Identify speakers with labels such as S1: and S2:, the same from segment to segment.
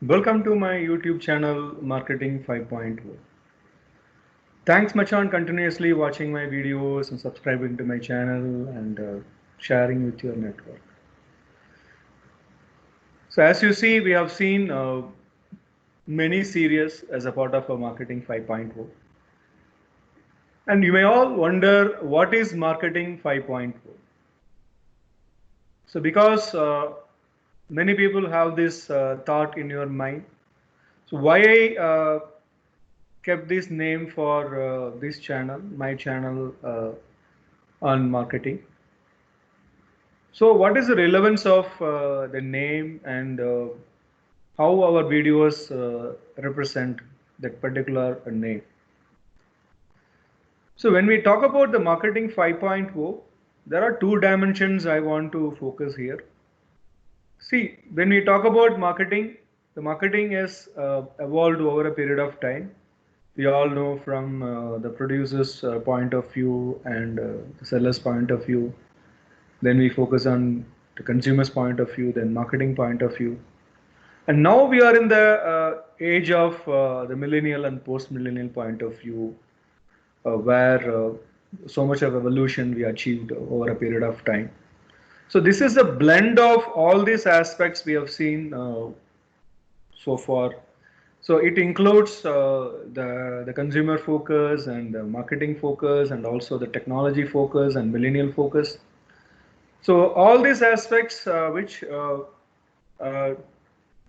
S1: Welcome to my YouTube channel Marketing 5.0. Thanks Machan continuously watching my videos and subscribing to my channel and sharing with your network. So as you see, we have seen many series as a part of a Marketing 5.0. And you may all wonder what is Marketing 5.0. So because many people have this thought in your mind. So why I kept this name for this channel, my channel on marketing. So what is the relevance of the name and how our videos represent that particular name? So when we talk about the marketing 5.0, there are two dimensions I want to focus here. See, when we talk about marketing, the marketing has evolved over a period of time. We all know from the producer's point of view and the seller's point of view. Then we focus on the consumer's point of view, then marketing point of view. And now we are in the age of the millennial and post-millennial point of view, where so much of evolution we achieved over a period of time. So this is a blend of all these aspects we have seen so far. So it includes the consumer focus and the marketing focus and also the technology focus and millennial focus. So all these aspects which uh,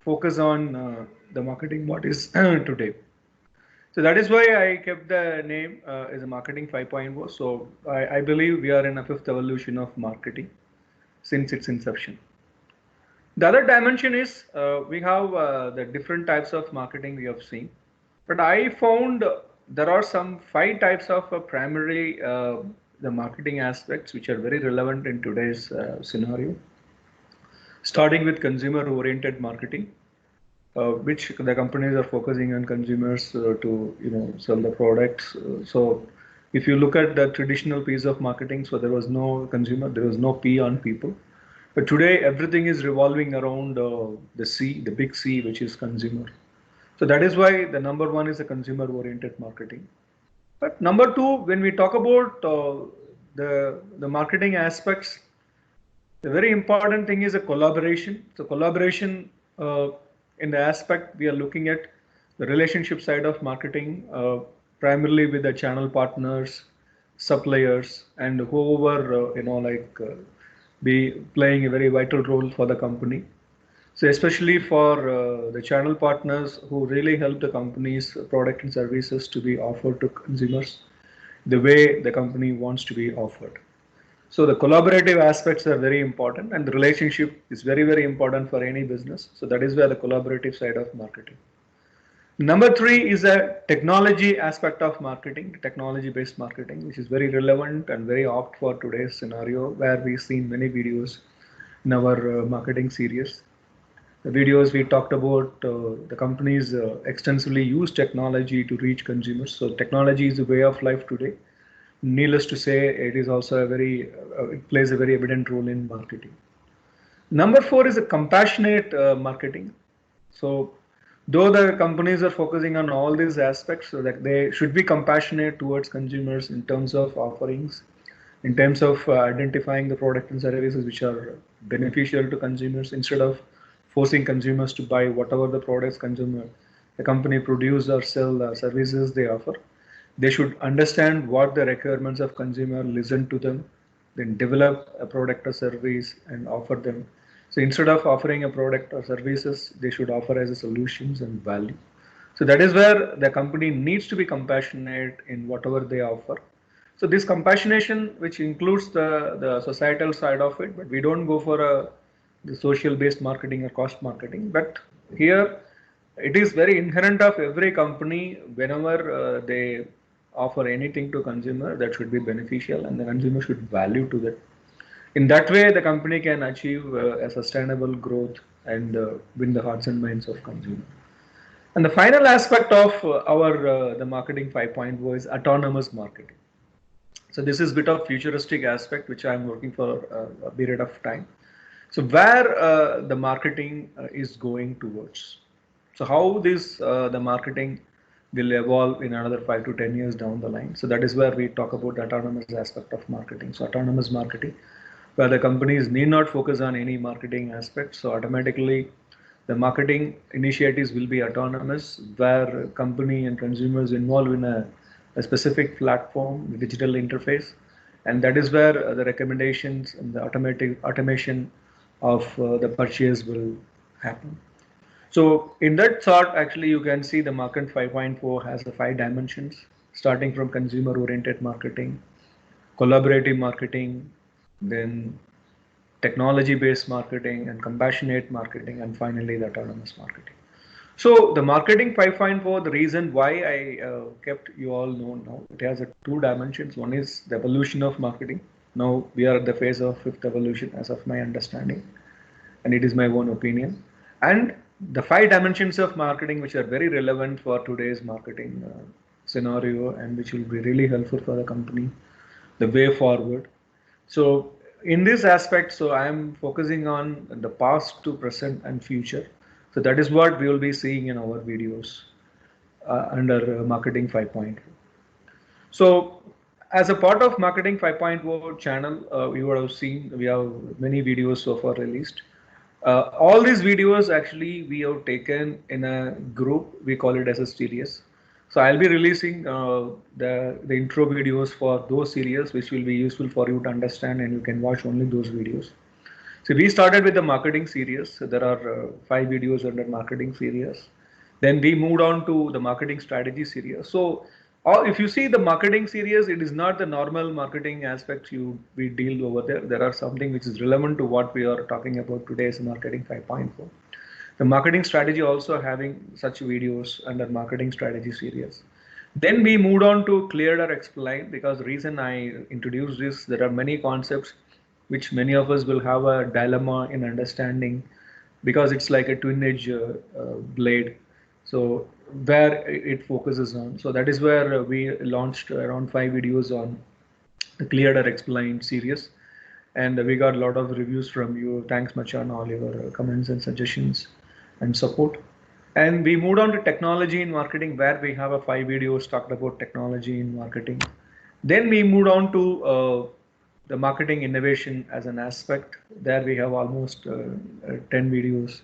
S1: focus on the marketing what is today. So that is why I kept the name as a marketing 5.0. So I believe we are in a fifth evolution of marketing since its inception. The other dimension is we have the different types of marketing we have seen. But I found there are some five types of primary the marketing aspects which are very relevant in today's scenario. Starting with consumer-oriented marketing, which the companies are focusing on consumers to sell the products. So if you look at the traditional piece of marketing, so there was no consumer, there was no P on people. But today everything is revolving around the C, the big C, which is consumer. So that is why the number one is the consumer-oriented marketing. But number two, when we talk about the marketing aspects, the very important thing is a collaboration. So collaboration in the aspect we are looking at the relationship side of marketing, primarily with the channel partners, suppliers, and whoever be playing a very vital role for the company. So especially for the channel partners who really help the company's product and services to be offered to consumers the way the company wants to be offered. So the collaborative aspects are very important and the relationship is very, very important for any business. So that is where the collaborative side of marketing. Number three is a technology aspect of marketing, technology based marketing, which is very relevant and very apt for today's scenario where we've seen many videos in our marketing series. The videos we talked about, the companies extensively use technology to reach consumers. So technology is a way of life today. Needless to say, it is also it plays a very evident role in marketing. Number four is a compassionate marketing. So though the companies are focusing on all these aspects, so that they should be compassionate towards consumers in terms of offerings, in terms of identifying the product and services which are beneficial to consumers instead of forcing consumers to buy whatever the products the company produce or sell services they offer. They should understand what the requirements of consumer, listen to them, then develop a product or service and offer them. So instead of offering a product or services, they should offer as a solutions and value. So that is where the company needs to be compassionate in whatever they offer. So this compassionation, which includes the societal side of it, but we don't go for the social based marketing or cost marketing. But here it is very inherent of every company whenever they offer anything to consumer that should be beneficial and the consumer should value to that. In that way, the company can achieve a sustainable growth and win the hearts and minds of consumer. And the final aspect of our the marketing 5.0 is autonomous marketing. So this is a bit of futuristic aspect which I am working for a period of time. So where the marketing is going towards. So how this the marketing will evolve in another 5 to 10 years down the line. So that is where we talk about the autonomous aspect of marketing. So autonomous marketing, where the companies need not focus on any marketing aspect. So automatically the marketing initiatives will be autonomous, where company and consumers involved in a specific platform, digital interface, and that is where the recommendations and the automatic automation of the purchase will happen. So in that chart, actually, you can see the market 5.4 has the 5 dimensions, starting from consumer-oriented marketing, collaborative marketing, then technology-based marketing, and compassionate marketing, and finally the autonomous marketing. So the marketing 5.4, the reason why I kept you all know now, it has a 2 dimensions. One is the evolution of marketing. Now we are at the phase of fifth evolution, as of my understanding, and it is my own opinion. And the 5 dimensions of marketing, which are very relevant for today's marketing scenario, and which will be really helpful for the company, the way forward. So in this aspect, so I am focusing on the past to present and future. So that is what we will be seeing in our videos under Marketing 5.0. So as a part of Marketing 5.0 channel, you would have seen we have many videos so far released. All these videos actually we have taken in a group, we call it as a series. So I'll be releasing the intro videos for those series, which will be useful for you to understand, and you can watch only those videos. So we started with the marketing series. So there are 5 videos under marketing series. Then we moved on to the marketing strategy series. So if you see the marketing series, it is not the normal marketing aspects we deal over there. There are something which is relevant to what we are talking about today as marketing 5.4. The marketing strategy also having such videos under marketing strategy series. Then we moved on to clear or explain, because the reason I introduced this, there are many concepts which many of us will have a dilemma in understanding, because it's like a twin-edge blade. So where it focuses on. So that is where we launched around 5 videos on the clear or explained series, and we got a lot of reviews from you. Thanks much on all your comments and suggestions and support. And we moved on to technology in marketing, where we have a 5 videos talked about technology in marketing. Then we moved on to the marketing innovation as an aspect. There we have almost 10 videos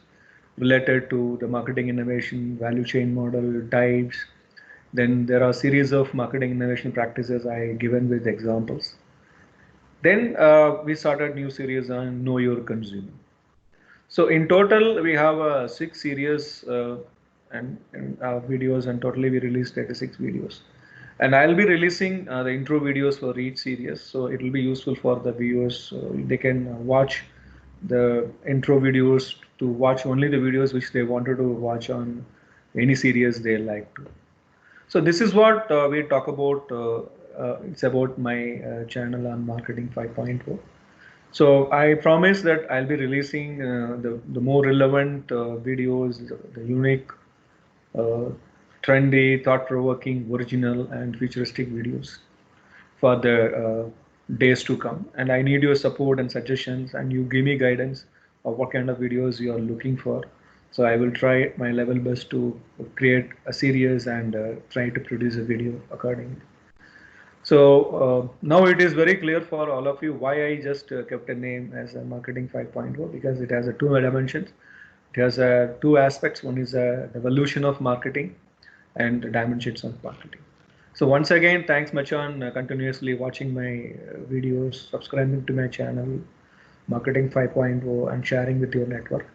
S1: related to the marketing innovation, value chain model, types. Then there are series of marketing innovation practices I given with examples. Then we started new series on Know Your Consumer. So in total, we have 6 series and videos, and totally we released 36 videos. And I'll be releasing the intro videos for each series, so it will be useful for the viewers. They can watch the intro videos to watch only the videos which they wanted to watch on any series they like to. So this is what we talk about. It's about my channel on Marketing 5.0. So I promise that I'll be releasing the more relevant videos, the unique, trendy, thought-provoking, original, and futuristic videos for the days to come. And I need your support and suggestions, and you give me guidance of what kind of videos you are looking for. So I will try my level best to create a series and try to produce a video accordingly. So now it is very clear for all of you why I just kept a name as a Marketing 5.0, because it has 2 dimensions. It has 2 aspects. One is the evolution of marketing and the dimensions of marketing. So once again, thanks much on continuously watching my videos, subscribing to my channel, Marketing 5.0, and sharing with your network.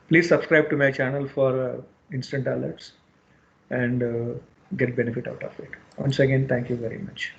S1: Please subscribe to my channel for instant alerts and get benefit out of it. Once again, thank you very much.